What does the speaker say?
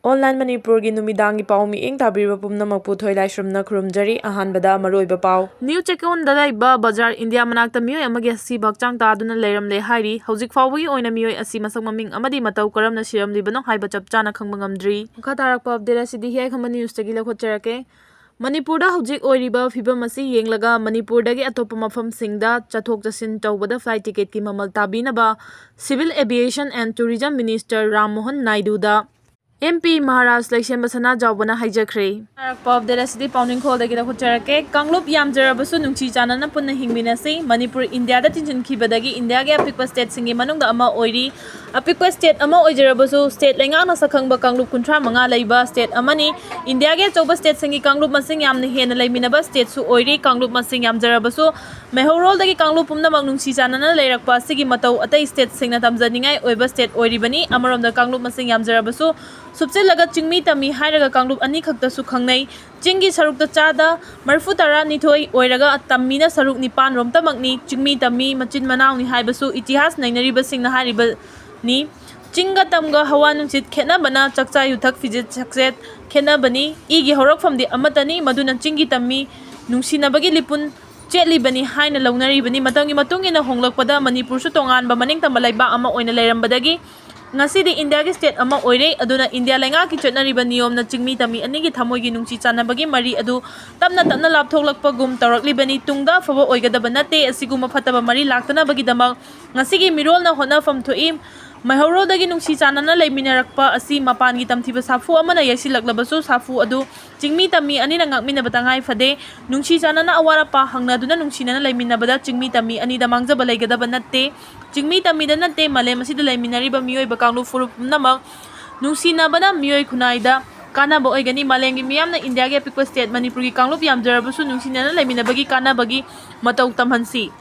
Online Manipurgi numidangi pau mi ing tabiriba pumnamak puthoi laisrumna khurumjari ahanbada maroiba pau. New Chekon dalaiba Bazar India manakta miyoi amagi ASIBA hachang taduna leiramle hairi hauzik fawbagi oina miyoi asi masak maming amadi matau karamna siramlibano haiba chap chana khangba ngamdri. Makha tarakpa update asidi hi khamba news tagi lakhotjarake. Manipurda hauzik oiriba fibam asi yenglaga Manipurdagi atopa mafamsingda chathok chasin tawbada flight ticket ki mamal tabinaba Civil Aviation and Tourism Minister Ram Mohan Naidu da MP Maharaj Lekshem Basana Jawbana Hijakre. Pop the Residi Pounding Call the Gitakucherake, Kanglup Yamjarabasu Nunchi Janana Puna Hingminasi, Manipur India the Tinjin Kibadagi, India Apikwa State Singi Manung the Ama Oiri, Apikwa State Ama Ojarabasu, State Langana Sakanga Kanglup Kuntra Manga Laiba, State Amani, India Toba State Singi Kanglup Masing Yam Hen Laminaba, State Su Oiri, Kanglup Masing Yamjarabasu, Mehorol the Kanglupum the Magnunchi Janana, Leirakpa Sigi Mato, Ata State Singnatam Zaninga, Oba State Oiribani, Amaram the Kanglup Masing Yamjarabasu. Subse laga chingmi tami hairaga kanglup ani khakta su khangnai chingi saruk ta chada marfu tara nithoi oiraga tammina saruk nipan rom tamakni chingmi tami machin manaw ni haibasu itihas nainari basing na hariba ni chinga tamga hawa nungchit khena bana chakcha yuthak fijit success khena bani igi horok from the amatani maduna chingi tami nungsina bagi lipun chetli bani haina launari bani matangi matungina honglakpada manipur su tongan ba maning tamalaiba ama oina leirambadagi Ngasi di India ki state ama oire aduna India lenga ki chotnariba niyom na chingmi tami ani ki thamoi gi nungchi chanabagi mari adu tamna laptholakpa gum tawraklibani tungda fabo oigadaba nate asiguma phataba mari laktana bagi damang ngasi gi mirol na hona fam thoim Mahoro dagi nungsi chanana leiminarakpa asi mapan gi tamthiba safu amana yasilaglabasu safu adu chingmi tami ani na ngakmina batangai fade nungsi chanana awara pa hangna duna nungsi nana leiminabada chingmi tami ani da mangjaba leigadaba natte chingmi tami da natte male masida leiminariba miyoi bakanglu furup namang nungsi nabana miyoi khunaida kana ba oigani malengi miyamna India ge pikwa state Manipur gi kanglup yamjarabasu nungsi nana leiminabagi kana bagi matau tamhansi